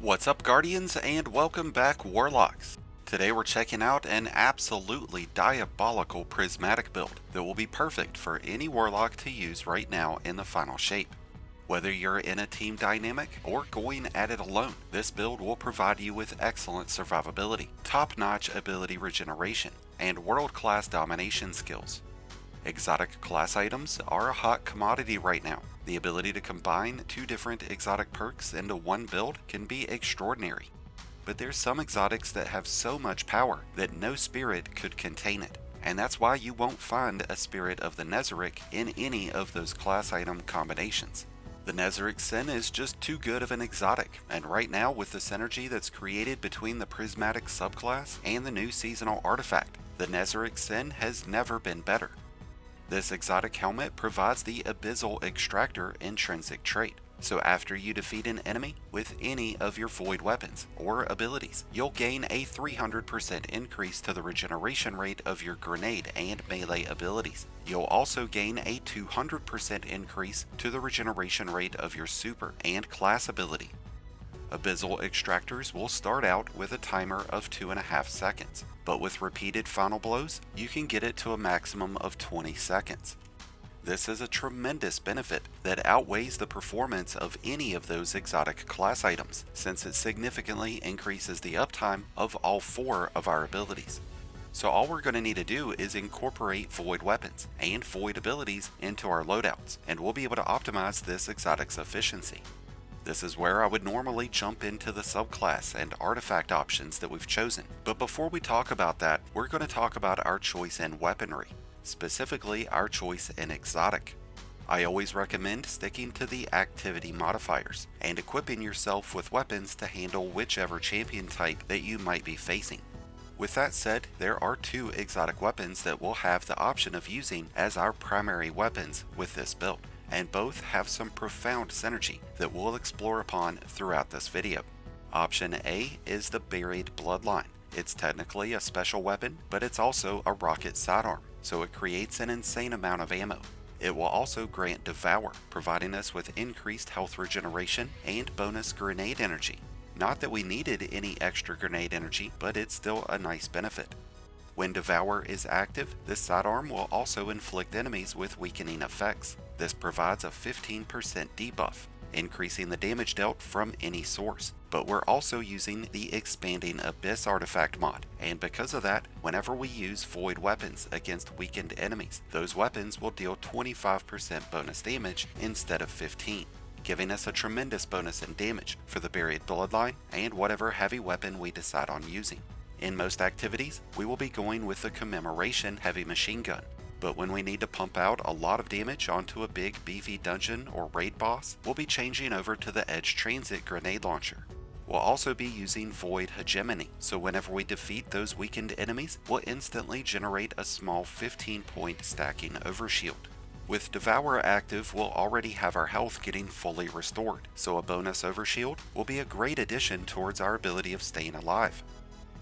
What's up, Guardians, and welcome back, Warlocks. Today we're checking out an absolutely diabolical prismatic build that will be perfect for any Warlock to use right now in the final shape. Whether you're in a team dynamic or going at it alone, this build will provide you with excellent survivability, top-notch ability regeneration, and world-class domination skills. Exotic class items are a hot commodity right now. The ability to combine two different exotic perks into one build can be extraordinary. But there's some exotics that have so much power that no spirit could contain it. And that's why you won't find a Spirit of the NEZAREC in any of those class item combinations. The NEZAREC'S Sin is just too good of an exotic, and right now with the synergy that's created between the prismatic subclass and the new seasonal artifact, the NEZAREC'S Sin has never been better. This exotic helmet provides the Abyssal Extractor intrinsic trait, so after you defeat an enemy with any of your void weapons or abilities, you'll gain a 300% increase to the regeneration rate of your grenade and melee abilities. You'll also gain a 200% increase to the regeneration rate of your super and class ability. Abyssal Extractors will start out with a timer of 2.5 seconds, but with repeated final blows, you can get it to a maximum of 20 seconds. This is a tremendous benefit that outweighs the performance of any of those exotic class items, since it significantly increases the uptime of all 4 of our abilities. So all we're going to need to do is incorporate void weapons and void abilities into our loadouts, and we'll be able to optimize this exotic's efficiency. This is where I would normally jump into the subclass and artifact options that we've chosen. But before we talk about that, we're going to talk about our choice in weaponry, specifically our choice in exotic. I always recommend sticking to the activity modifiers and equipping yourself with weapons to handle whichever champion type that you might be facing. With that said, there are 2 exotic weapons that we'll have the option of using as our primary weapons with this build, and both have some profound synergy that we'll explore upon throughout this video. Option A is the Buried Bloodline. It's technically a special weapon, but it's also a rocket sidearm, so it creates an insane amount of ammo. It will also grant Devour, providing us with increased health regeneration and bonus grenade energy. Not that we needed any extra grenade energy, but it's still a nice benefit. When Devour is active, this sidearm will also inflict enemies with weakening effects. This provides a 15% debuff, increasing the damage dealt from any source. But we're also using the Expanding Abyss artifact mod, and because of that, whenever we use void weapons against weakened enemies, those weapons will deal 25% bonus damage instead of 15%, giving us a tremendous bonus in damage for the Buried Bloodline and whatever heavy weapon we decide on using. In most activities, we will be going with the Commemoration heavy machine gun, but when we need to pump out a lot of damage onto a big beefy dungeon or raid boss, we'll be changing over to the Edge Transit grenade launcher. We'll also be using Void Hegemony, so whenever we defeat those weakened enemies, we'll instantly generate a small 15-point stacking overshield. With Devour active, we'll already have our health getting fully restored, so a bonus overshield will be a great addition towards our ability of staying alive.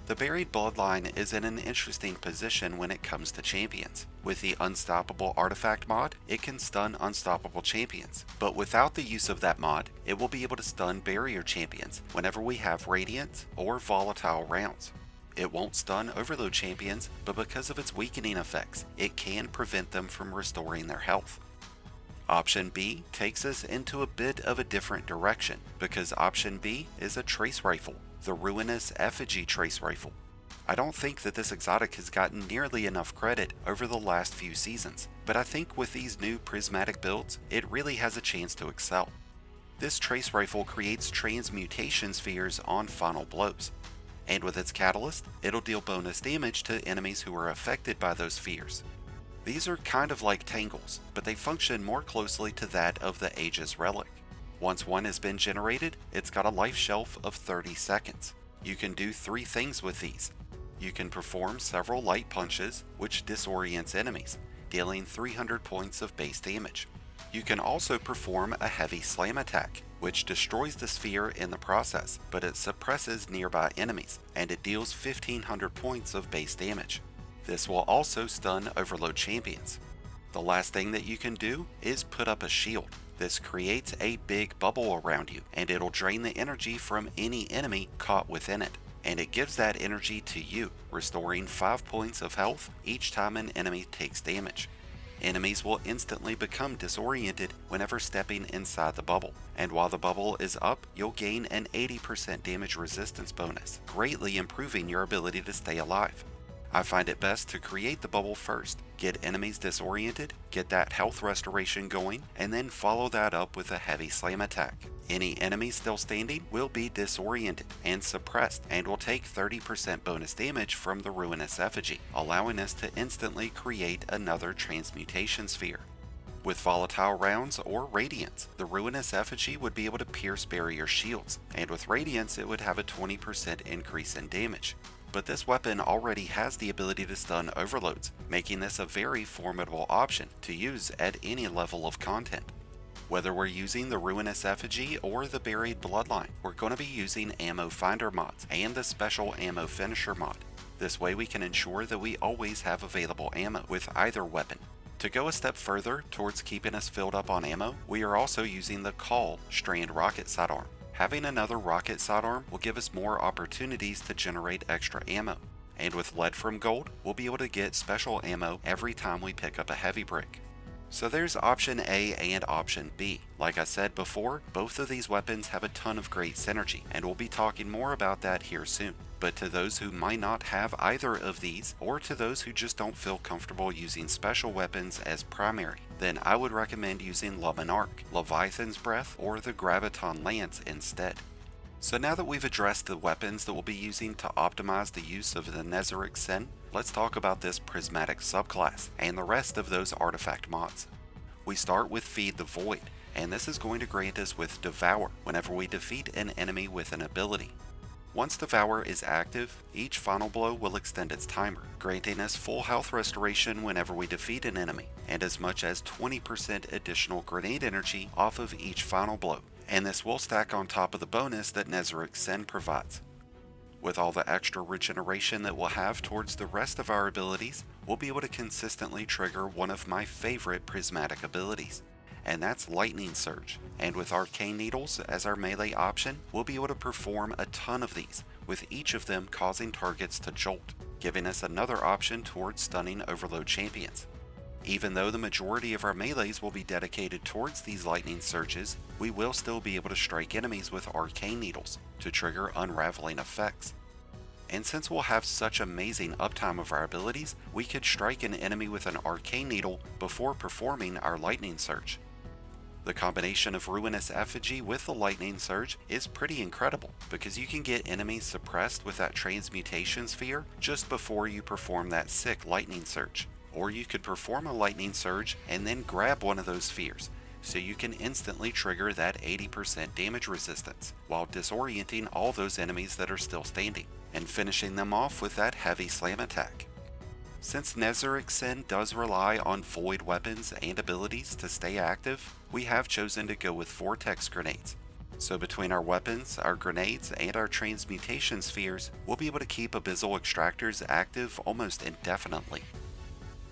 The Buried Bloodline is in an interesting position when it comes to champions. With the Unstoppable artifact mod, it can stun unstoppable champions, but without the use of that mod, it will be able to stun barrier champions whenever we have radiant or volatile rounds. It won't stun overload champions, but because of its weakening effects, it can prevent them from restoring their health. Option B takes us into a bit of a different direction, because Option B is a trace rifle, the Ruinous Effigy trace rifle. I don't think that this exotic has gotten nearly enough credit over the last few seasons, but I think with these new prismatic builds, it really has a chance to excel. This trace rifle creates transmutation spheres on final blows, and with its catalyst, it'll deal bonus damage to enemies who are affected by those spheres. These are kind of like tangles, but they function more closely to that of the Aegis relic. Once one has been generated, it's got a life shelf of 30 seconds. You can do 3 things with these. You can perform several light punches, which disorients enemies, dealing 300 points of base damage. You can also perform a heavy slam attack, which destroys the sphere in the process, but it suppresses nearby enemies, and it deals 1500 points of base damage. This will also stun overload champions. The last thing that you can do is put up a shield. This creates a big bubble around you, and it'll drain the energy from any enemy caught within it. And it gives that energy to you, restoring 5 points of health each time an enemy takes damage. Enemies will instantly become disoriented whenever stepping inside the bubble, and while the bubble is up, you'll gain an 80% damage resistance bonus, greatly improving your ability to stay alive. I find it best to create the bubble first, get enemies disoriented, get that health restoration going, and then follow that up with a heavy slam attack. Any enemies still standing will be disoriented and suppressed and will take 30% bonus damage from the Ruinous Effigy, allowing us to instantly create another transmutation sphere. With volatile rounds or radiance, the Ruinous Effigy would be able to pierce barrier shields, and with radiance it would have a 20% increase in damage. But this weapon already has the ability to stun overloads, making this a very formidable option to use at any level of content. Whether we're using the Ruinous Effigy or the Buried Bloodline, we're going to be using Ammo Finder mods and the Special Ammo Finisher mod. This way we can ensure that we always have available ammo with either weapon. To go a step further towards keeping us filled up on ammo, we are also using the Call Strand Rocket Sidearm. Having another rocket sidearm will give us more opportunities to generate extra ammo. And with Lead from Gold, we'll be able to get special ammo every time we pick up a heavy brick. So there's option A and option B. Like I said before, both of these weapons have a ton of great synergy, and we'll be talking more about that here soon. But to those who might not have either of these, or to those who just don't feel comfortable using special weapons as primary, then I would recommend using Lumen Arc, Leviathan's Breath, or the Graviton Lance instead. So now that we've addressed the weapons that we'll be using to optimize the use of the NEZAREC'S, let's talk about this prismatic subclass and the rest of those artifact mods. We start with Feed the Void, and this is going to grant us with Devour whenever we defeat an enemy with an ability. Once Devour is active, each final blow will extend its timer, granting us full health restoration whenever we defeat an enemy, and as much as 20% additional grenade energy off of each final blow, and this will stack on top of the bonus that NEZAREC'S provides. With all the extra regeneration that we'll have towards the rest of our abilities, we'll be able to consistently trigger one of my favorite prismatic abilities, and that's Lightning Surge. And with Arcane Needles as our melee option, we'll be able to perform a ton of these, with each of them causing targets to jolt, giving us another option towards stunning overload champions. Even though the majority of our melees will be dedicated towards these lightning surges, we will still be able to strike enemies with Arcane Needles to trigger unraveling effects. And since we'll have such amazing uptime of our abilities, we could strike an enemy with an Arcane Needle before performing our Lightning Surge. The combination of Ruinous Effigy with the Lightning Surge is pretty incredible, because you can get enemies suppressed with that Transmutation Sphere just before you perform that sick Lightning Surge. Or you could perform a Lightning Surge and then grab one of those spheres, so you can instantly trigger that 80% damage resistance, while disorienting all those enemies that are still standing, and finishing them off with that heavy slam attack. Since NEZAREC'S does rely on void weapons and abilities to stay active, we have chosen to go with Vortex grenades. So between our weapons, our grenades, and our transmutation spheres, we'll be able to keep Abyssal Extractors active almost indefinitely.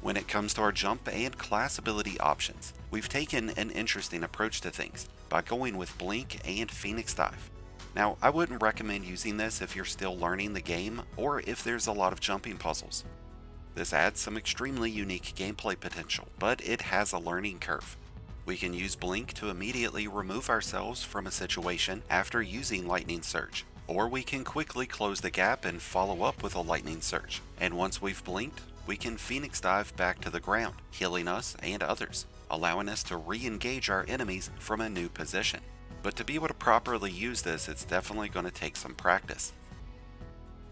When it comes to our jump and class ability options, we've taken an interesting approach to things by going with Blink and Phoenix Dive. Now, I wouldn't recommend using this if you're still learning the game or if there's a lot of jumping puzzles. This adds some extremely unique gameplay potential, but it has a learning curve. We can use Blink to immediately remove ourselves from a situation after using Lightning Surge, or we can quickly close the gap and follow up with a Lightning Surge, and once we've blinked, we can Phoenix Dive back to the ground, healing us and others, allowing us to re-engage our enemies from a new position. But to be able to properly use this, it's definitely going to take some practice.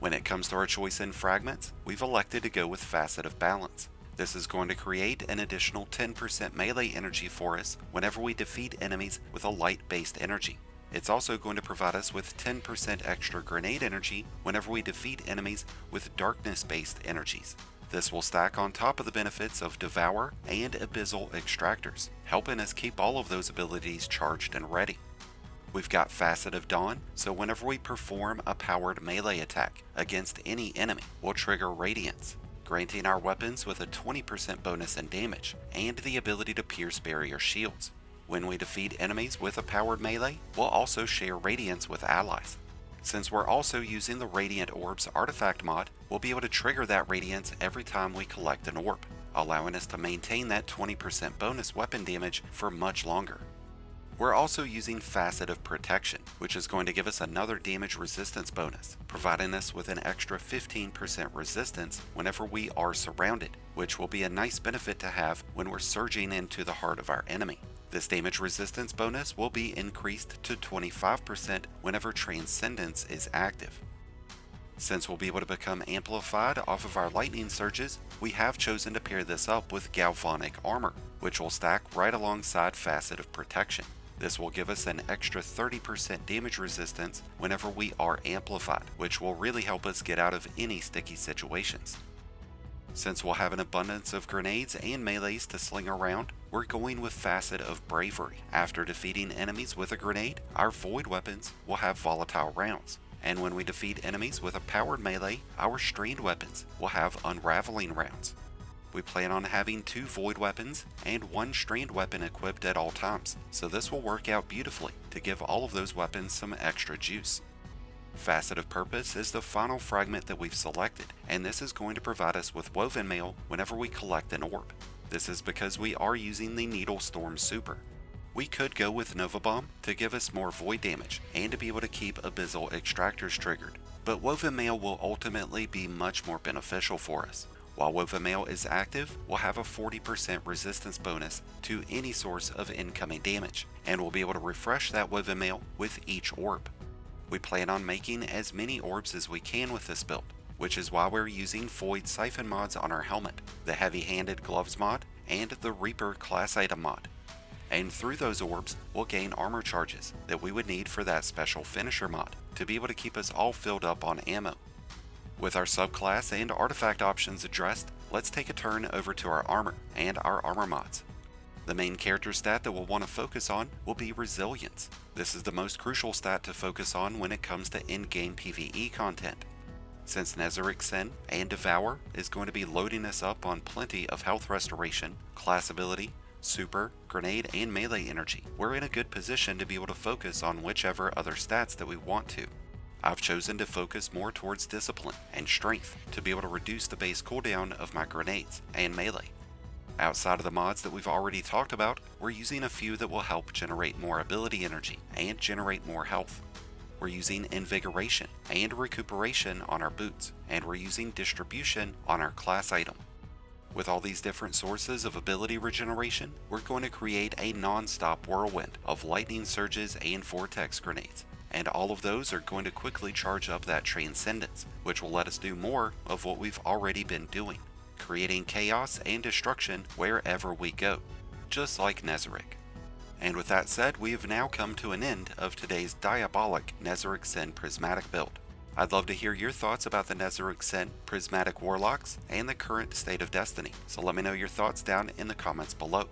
When it comes to our choice in Fragments, we've elected to go with Facet of Balance. This is going to create an additional 10% melee energy for us whenever we defeat enemies with a light-based energy. It's also going to provide us with 10% extra grenade energy whenever we defeat enemies with darkness-based energies. This will stack on top of the benefits of Devour and Abyssal Extractors, helping us keep all of those abilities charged and ready. We've got Facet of Dawn, so whenever we perform a powered melee attack against any enemy, we'll trigger Radiance, granting our weapons with a 20% bonus in damage, and the ability to pierce barrier shields. When we defeat enemies with a powered melee, we'll also share radiance with allies. Since we're also using the Radiant Orbs artifact mod, we'll be able to trigger that radiance every time we collect an orb, allowing us to maintain that 20% bonus weapon damage for much longer. We're also using Facet of Protection, which is going to give us another damage resistance bonus, providing us with an extra 15% resistance whenever we are surrounded, which will be a nice benefit to have when we're surging into the heart of our enemy. This damage resistance bonus will be increased to 25% whenever Transcendence is active. Since we'll be able to become amplified off of our lightning surges, we have chosen to pair this up with Galvanic Armor, which will stack right alongside Facet of Protection. This will give us an extra 30% damage resistance whenever we are amplified, which will really help us get out of any sticky situations. Since we'll have an abundance of grenades and melees to sling around, we're going with Facet of Bravery. After defeating enemies with a grenade, our void weapons will have volatile rounds. And when we defeat enemies with a powered melee, our strained weapons will have unraveling rounds. We plan on having 2 void weapons and 1 strained weapon equipped at all times, so this will work out beautifully to give all of those weapons some extra juice. Facet of Purpose is the final fragment that we've selected, and this is going to provide us with Woven Mail whenever we collect an orb. This is because we are using the Needle Storm Super. We could go with Nova Bomb to give us more void damage and to be able to keep Abyssal Extractors triggered, but Woven Mail will ultimately be much more beneficial for us. While Woven Mail is active, we'll have a 40% resistance bonus to any source of incoming damage, and we'll be able to refresh that Woven Mail with each orb. We plan on making as many orbs as we can with this build, which is why we're using Void Siphon mods on our helmet, the Heavy Handed Gloves mod, and the Reaper class item mod. And through those orbs, we'll gain armor charges that we would need for that special finisher mod to be able to keep us all filled up on ammo. With our subclass and artifact options addressed, let's take a turn over to our armor and our armor mods. The main character stat that we'll want to focus on will be Resilience. This is the most crucial stat to focus on when it comes to in-game PvE content. Since NEZAREC'S and Devour is going to be loading us up on plenty of health restoration, class ability, super, grenade, and melee energy, we're in a good position to be able to focus on whichever other stats that we want to. I've chosen to focus more towards discipline and strength to be able to reduce the base cooldown of my grenades and melee. Outside of the mods that we've already talked about, we're using a few that will help generate more ability energy and generate more health. We're using Invigoration and Recuperation on our boots, and we're using Distribution on our class item. With all these different sources of ability regeneration, we're going to create a non-stop whirlwind of lightning surges and vortex grenades, and all of those are going to quickly charge up that Transcendence, which will let us do more of what we've already been doing, creating chaos and destruction wherever we go, just like NEZAREC. And with that said, we have now come to an end of today's diabolic NEZAREC'S Prismatic build. I'd love to hear your thoughts about the NEZAREC'S Prismatic Warlocks and the current state of Destiny, so let me know your thoughts down in the comments below.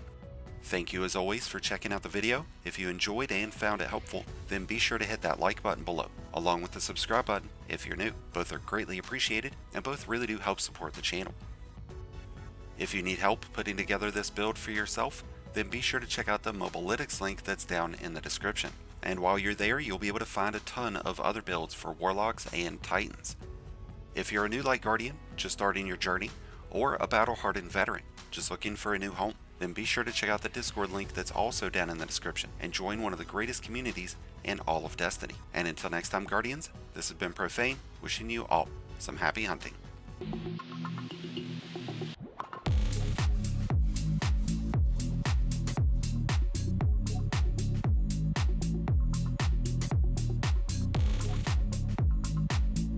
Thank you as always for checking out the video. If you enjoyed and found it helpful, then be sure to hit that like button below, along with the subscribe button if you're new. Both are greatly appreciated, and both really do help support the channel. If you need help putting together this build for yourself, then be sure to check out the Mobalytics link that's down in the description. And while you're there, you'll be able to find a ton of other builds for Warlocks and Titans. If you're a new Light Guardian, just starting your journey, or a battle-hardened veteran, just looking for a new home, then be sure to check out the Discord link that's also down in the description and join one of the greatest communities in all of Destiny. And until next time, Guardians, this has been Profane, wishing you all some happy hunting.